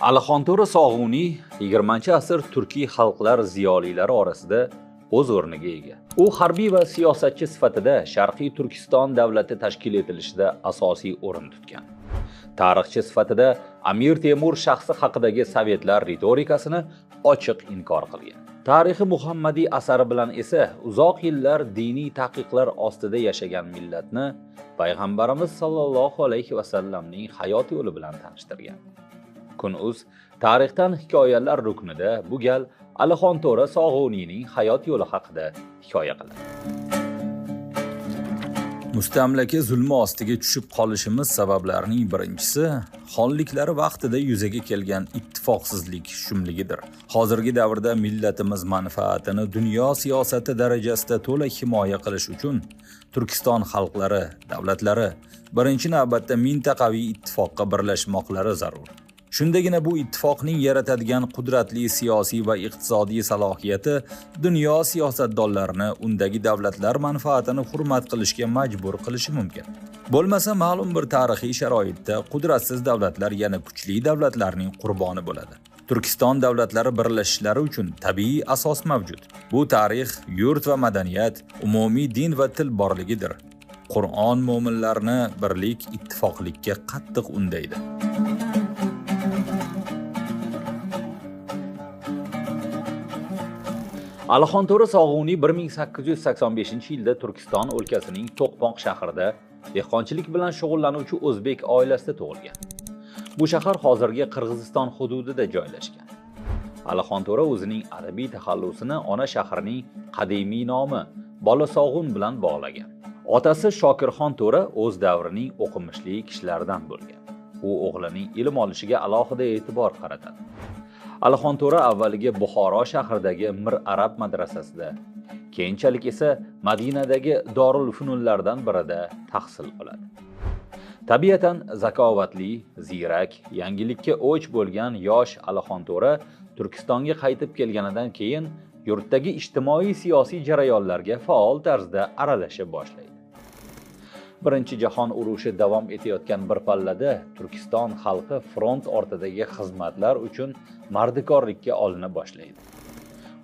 Alixon To'ra Sog'uniy 20-asr turkiy xalqlar ziyolilari orasida o'z o'rniga ega. U harbiy va siyosatchi sifatida Sharqiy Turkiston davlati tashkil etilishida asosiy o'rin tutgan. Tarixchi sifatida Amir Temur shaxsi haqidagi sovetlar ritorikasini ochiq inkor qilgan. Tarixi Muhammadiy asari bilan esa uzoq yillar diniy taqiqlar ostida yashagan millatni payg'ambarimiz sollallohu alayhi vasallamning hayot yo'li bilan tanishtirgan. Kun.uz tarixdan hikoyalar ruknida bu gal Alixon To'ra Sog'uniyning hayot yo'li haqida hikoya qiladi. Mustamlaka zulmi ostiga tushib qolishimiz sabablarining birinchisi xonliklari vaqtida yuzaga kelgan ittifoqsizlik shumligidir. Hozirgi davrda millatimiz manfaatini dunyo siyosati darajasida to'la himoya qilish uchun Turkiston xalqlari, davlatlari birinchi navbatda mintaqaviy ittifoqqa birlashmoqlari zarur. Shundagina bu ittifoqning yaratadigan qudratli siyosiy va iqtisodiy salohiyati dunyo siyosatdonlarini undagi davlatlar manfaatini hurmat qilishga majbur qilishi mumkin. Bo'lmasa ma'lum bir tarixiy sharoitda qudratsiz davlatlar yana kuchli davlatlarning qurboni bo'ladi. Turkiston davlatlari birlashishlari uchun tabiiy asos mavjud. Bu tarix, yurt va madaniyat, umumiy din va til borligidir. Qur'on mo'minlarni birlik, ittifoqlikka qattiq undaydi. Alixon To'ra Sog'uniy 1885-yilda Turkiston o'lkasining To'qmoq shahrida dehqonchilik bilan shug'ullanuvchi o'zbek oilasida tug'ilgan. Bu shahar hozirgi Qirg'iziston hududida joylashgan. Alixon To'ra o'zining adabiy taxallusini ona shahrining qadimiy nomi Bolasog'un bilan bog'lagan. Otasi Shokirxon To'ra o'z davrining o'qimishli kishilaridan bo'lgan. U o'g'lining ilm olishiga alohida e'tibor qaratadi. Alixon To'ra avvaliga Buxoro shahridagi Mir Arab madrasasida, keyinchalik esa Madinadagi Dorul Fununlardan birida tahsil oladi. Tabiatan zakovatli, ziyrak, yangilikka o'ch bo'lgan yosh Alixon To'ra Turkistonga qaytib kelganidan keyin yurtdagi ijtimoiy siyosiy jarayonlarga faol tarzda aralasha boshlaydi. Birinchi jahon urushi davom etayotgan bir pallada Turkiston xalqi front ortidagi xizmatlar uchun mardikorlikka olina boshlaydi.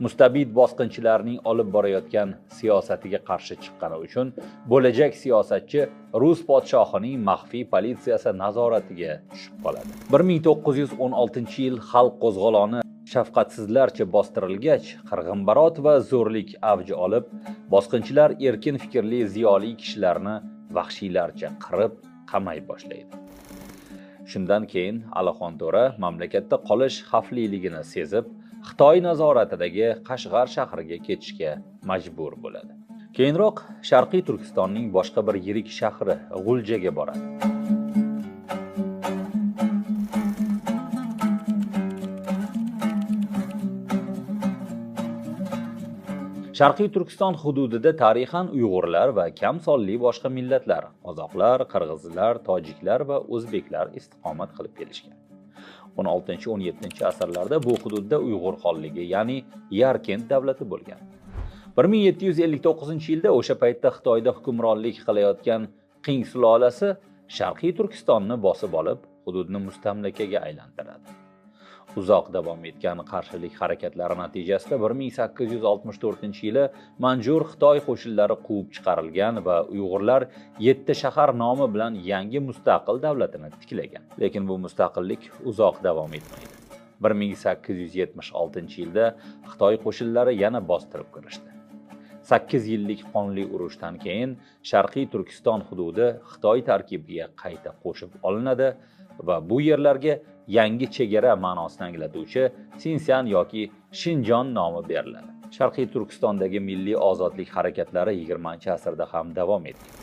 Mustabid bosqinchilarning olib borayotgan siyosatiga qarshi chiqqani uchun bo'lajak siyosatchi Rus podshohining maxfiy politsiyasi nazoratiga tushib qoladi. 1916-yil xalq qo'zg'oloni shafqatsizlarcha bostirilgach, qirg'inbarot va zo'rlik avj olib, bosqinchilar erkin fikrli ziyoli kishilarni vahshiylarcha qirib, qamay boshlaydi. Shundan keyin Alixon To'ra mamlakatda qolish xavfliligini sezib, Xitoy nazoratidagi Qashg'ar shahriga ketishga majbur bo'ladi. Keyinroq Sharqiy Turkistonning boshqa bir yirik shahri G'uljaga boradi. Sharqiy Turkiston hududida tarixan Uyg'urlar va kam sonli boshqa millatlar, qozoqlar, qirg'izlar, tojiklar va o'zbeklar istiqomat qilib kelishgan. 16-17 asrlarda bu hududda Uyg'ur xonligi, ya'ni Yarkent davlati bo'lgan. 1759-yilda o'sha paytda Xitoyda hukmronlik qilayotgan Qing sulolasi Sharqiy Turkistonni bosib olib, hududni mustamlakaga aylantiradi. Uzoq davom etgan qarshilik harakatlari natijasida 1864-yili Manjur Xitoy qo'shinlari quvib chiqarilgan va Uyg'urlar 7 shahar nomi bilan yangi mustaqil davlatini tiklagan. Lekin bu mustaqillik uzoq davom etmaydi. 1876-yilda Xitoy qo'shinlari yana bostirib kirishdi. 8 yillik qonli urushdan keyin Sharqiy Turkiston hududi Xitoy tarkibiga qayta qo'shib olinadi va bu yerlarga yangi chegara ma'nosini anglatuvchi Sinsian yoki Shinjon nomi beriladi. Sharqiy Turkistondagi milliy ozodlik harakatlari 20-asrda ham davom etgan.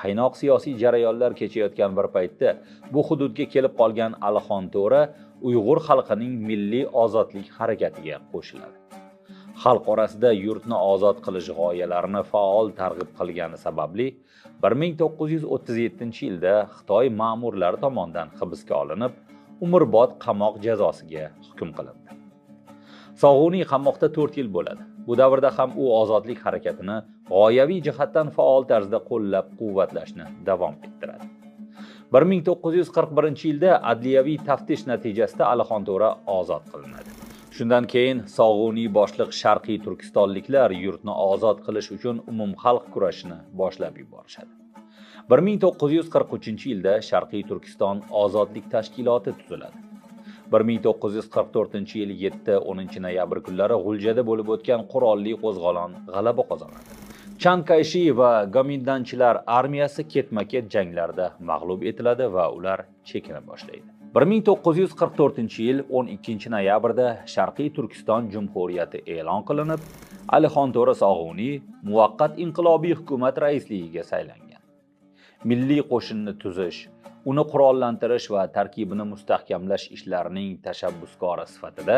Qaynoq siyosiy jarayonlar kechayotgan bir paytda bu hududga kelib qolgan Alixon To'ra Uyg'ur xalqining milliy ozodlik harakatiga qo'shiladi. Xalq orasida yurtni ozod qilish g'oyalarini faol targ'ib qilgani sababli 1937-yilda Xitoy ma'murlari tomonidan hibsga olinib, umrbod qamoq jazosiga hukm qilindi. Sog'uniy qamoqda 4 yil bo'ladi. Bu davrda ham u ozodlik harakatini g'oyaviy jihatdan faol tarzda qo'llab-quvvatlashni davom ettiradi. 1941-yilda adliyaviy taftish natijasida Alixon To'ra ozod qilinadi. Shundan keyin Sog'uniy boshliq sharqiy turkistonliklar yurtni ozod qilish uchun umumxalq kurashini boshlab yuborishadi. 1943-yilda Sharqiy Turkiston ozodlik tashkiloti tuziladi. 1944-yil 7-10 noyabr kunlari G'uljada bo'lib o'tgan qurolli qo'zg'olon g'alaba qozonadi. Chankayshi va Gomindanchilar armiyasi ketma-ket janglarda mag'lub etiladi va ular chekina boshlaydi. 1944-yil 12 noyabrda Sharqiy Turkiston Jumhuriyati e'lon qilinib, Alixon To'ra Sog'uniy muvaqqat inqilobiy hukumat raisligiga saylangan. Milliy qo'shinni tuzish, uni qurollantirish va tarkibini mustahkamlash ishlarining tashabbuskori sifatida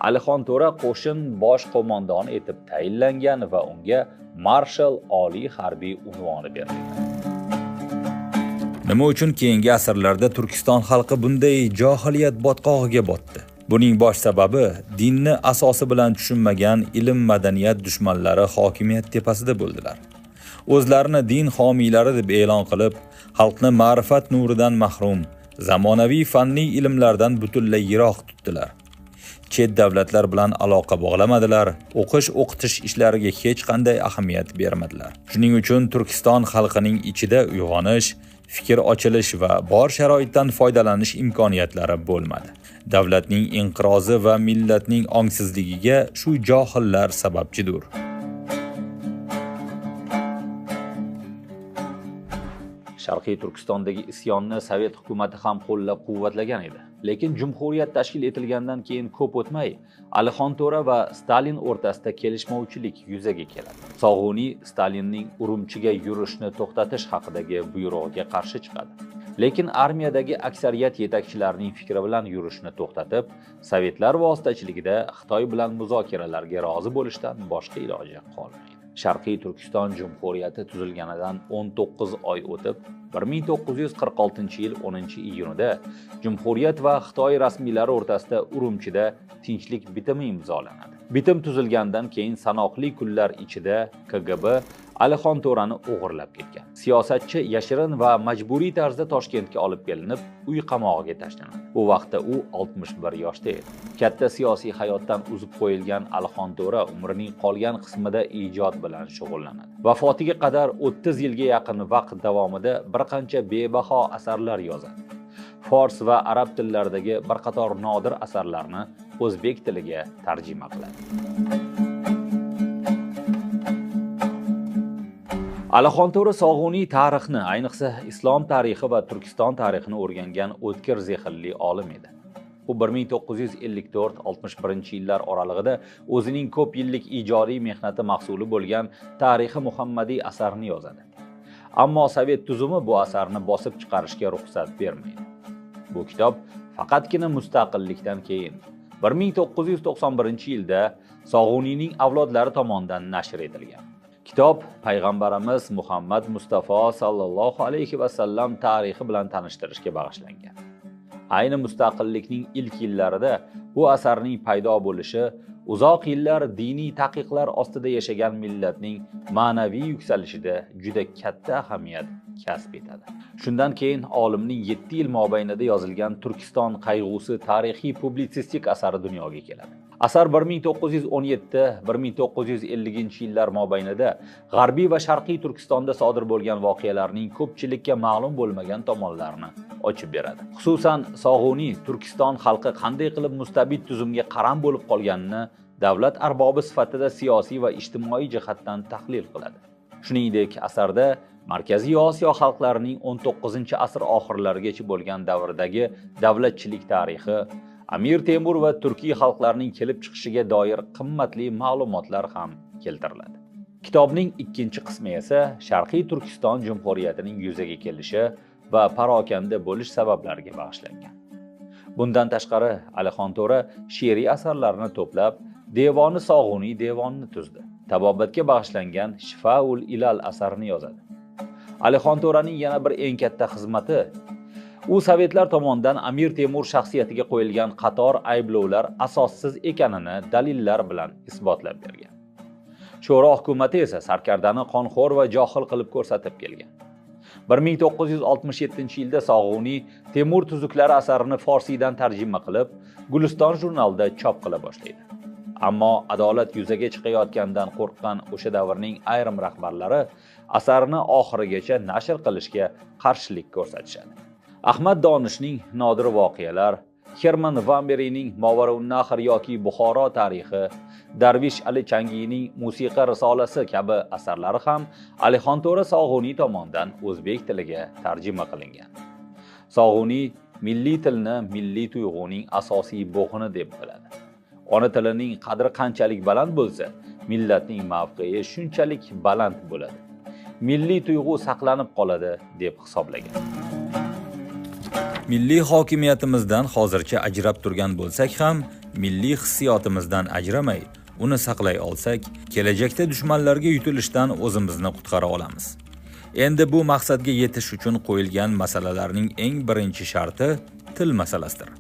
Alixon To'ra qo'shin bosh qo'mondoni etib tayinlangan va unga marshal oliy harbiy unvoni berilgan. Nima uchun keyingi asrlarda Turkiston xalqi bunday johiliyat botqog'iga botdi? Buning bosh sababi dinni asosi bilan tushunmagan ilm madaniyat dushmanlari hokimiyat tepasida bo'ldilar. O'zlarini din homiylari deb e'lon qilib, xalqni ma'rifat nuridan mahrum, zamonaviy fanniy ilmlardan butunlay yiroq tutdilar. Chet davlatlar bilan aloqa bog'lamadilar, o'qish-o'qitish ishlariga hech qanday ahamiyat bermadilar. Shuning uchun Turkiston xalqining ichida uyg'onish, fikr ochilish va bor sharoitdan foydalanish imkoniyatlari bo'lmadi. Davlatning inqirozi va millatning ongsizligiga shu johillar sababchidir. Sharqiy Turkistondagi isyonni Sovet hukumati ham qo'llab-quvvatlagan edi. Lekin jumhuriyat tashkil etilgandan keyin ko'p o'tmay, Alixon To'ra va Stalin o'rtasida kelishmovchilik yuzaga keladi. Sog'uniy Stalinning Urumchiga yurishni to'xtatish haqidagi buyrug'iga qarshi chiqadi. Lekin armiyadagi aksariyat yetakchilarning fikri bilan yurishni to'xtatib, Sovetlar vositachiligida Xitoy bilan muzokaralarga rozi bo'lishdan boshqa iloji qolmaydi. Sharqiy Turkiston Jumhuriyati tuzilganidan 19 oy o'tib, 1946-yil 10-iyunida Jumhuriyat va Xitoy rasmiylari o'rtasida Urumchida tinchlik bitimi imzolanadi. Bitim tuzilgandan keyin sanoqli kunlar ichida KGB Alixon To'rani o'g'irlab ketgan. Siyosatchi yashirin va majburiy tarzda Toshkentga olib kelinib, uy qamog'iga tashlanadi. Bu vaqtda u 61 yoshda edi. Katta siyosiy hayotdan uzib qo'yilgan Alixon To'ra umrining qolgan qismida ijod bilan shug'ullanadi. Vafotiga qadar 30 yilga yaqin vaqt davomida bir qancha bebaho asarlar yozadi. Fors va arab tillaridagi bir qator nodir asarlarni o'zbek tiliga tarjima qiladi. Alixon To'ra Sog'uniy tarixni, ayniqsa islom tarixi va Turkiston tarixini o'rgangan o'tkir zehnli olim edi. U 1954-61 yillar oralig'ida o'zining ko'p yillik ijodiy mehnati mahsuli bo'lgan Tarixi Muhammadiy asarni yozadi. Ammo Sovet tuzumi bu asarni bosib chiqarishga ruxsat bermaydi. Bu kitob faqatgina mustaqillikdan keyin 1991-yilda Sog'uniyning avlodlari tomonidan nashr etilgan. Kitob payg'ambarimiz Muhammad Mustafa sallallohu alayhi va sallam tarixi bilan tanishtirishga bag'ishlangan. Ayni mustaqillikning ilk yillarida bu asarning paydo bo'lishi uzoq yillar diniy taqiqlar ostida yashagan millatning ma'naviy yuksalishida juda katta ahamiyat kasb etadi. Shundan keyin olimning 7 yil mobaynida yozilgan Turkiston qayg'usi tarixiy publitsistik asari dunyoga keladi. Asar 1907-1950-yillar mobaynida G'arbiy va Sharqiy Turkistonda sodir bo'lgan voqealarning ko'pchilikka ma'lum bo'lmagan tomonlarini ochib beradi. Xususan, Sog'uniy Turkiston xalqi qanday qilib mustabid tuzumga qaram bo'lib qolganini davlat arbobi sifatida siyosiy va ijtimoiy jihatdan tahlil qiladi. Shuningdek, asarda Markaziy Osiyo xalqlarining 19-asr oxirlarigacha bo'lgan davrdagi davlatchilik tarixi, Amir Temur va Turkiy xalqlarining kelib chiqishiga doir qimmatli ma'lumotlar ham keltiriladi. Kitobning ikkinchi qismi esa Sharqiy Turkiston Jumhuriyatining yuzaga kelishi va parokanda bo'lish sabablariga bag'ishlangan. Bundan tashqari, Alixon To'ra she'riy asarlarini to'plab, Devoni Sog'uniy devonini tuzdi. Tabobatga bag'ishlangan Shifaul Ilal asarini yozadi. Alixon To'raning yana bir eng katta xizmati u Sovetlar tomonidan Amir Temur shaxsiyatiga qo'yilgan qator ayblovlar asossiz ekanini dalillar bilan isbotlab bergan. Sho'ro hukumati esa sarkardani qonxo'r va johil qilib ko'rsatib kelgan. 1967-yilda Sog'uniy Temur tuzuklari asarini forsiydan tarjima qilib, Guliston jurnalida chop qila boshlaydi. Ammo adolat yuzaga chiqayotgandan qo'rqqan o'sha davrning ayrim rahbarlari asarni oxirigacha nashr qilishga qarshilik ko'rsatishadi. Ahmad Donishning Nodir voqealar, Herman Vamberining Movarounnahr yoki Buxoro tarixi, Darvish Ali Changiyning Musiqa risolasi kabi asarlari ham Alixon To'ra Sog'uniy tomonidan o'zbek tiliga tarjima qilingan. Sog'uniy milliy tilni milliy tuyg'uning asosiy bo'g'ini deb biladi. Ona tilining qadri qanchalik baland bo'lsa, millatning mavqei shunchalik baland bo'ladi. Milliy tuyg'u saqlanib qoladi deb hisoblagan. Milliy hokimiyatimizdan hozircha ajrab turgan bo'lsak ham, milliy hissiyotimizdan ajramay, uni saqlay olsak, kelajakda dushmanlarga yutilishdan o'zimizni qutqara olamiz. Endi bu maqsadga yetish uchun qo'yilgan masalalarning eng birinchi sharti til masalasidir.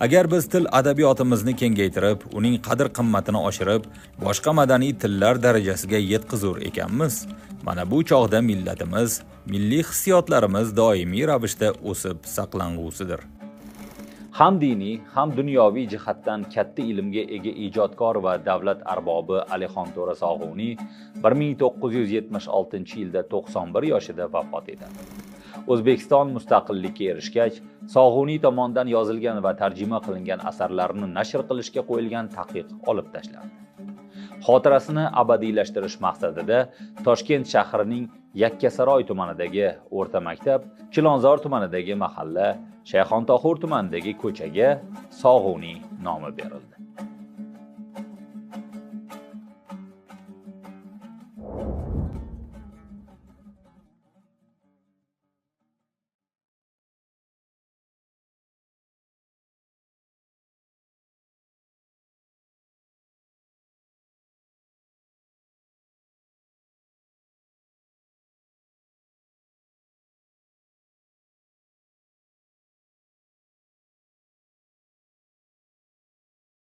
Agar biz til adabiyotimizni kengaytirib, uning qadr-qimmatini oshirib, boshqa madaniy tillar darajasiga yetkazur ekanmiz, mana bu chog'da millatimiz, milliy hissiyotlarimiz doimiy ravishda o'sib saqlangusidir. Ham diniy, ham dunyoviy jihatdan katta ilmga ega ijodkor va davlat arbobi Alixon To'ra Sog'uniy 1976-yilda 91 yoshida vafot etadi. O'zbekiston mustaqillikka erishgach, Sog'uniy tomonidan yozilgan va tarjima qilingan asarlarni nashr qilishga qo'yilgan taqiq olib tashlandi. Xotirasini abadiylashtirish maqsadida Toshkent shahrining Yakkasaroy tumanidagi o'rta maktab, Chilonzor tumanidagi mahalla, Shayxontohur tumanidagi ko'chaga Sog'uniy nomi berildi.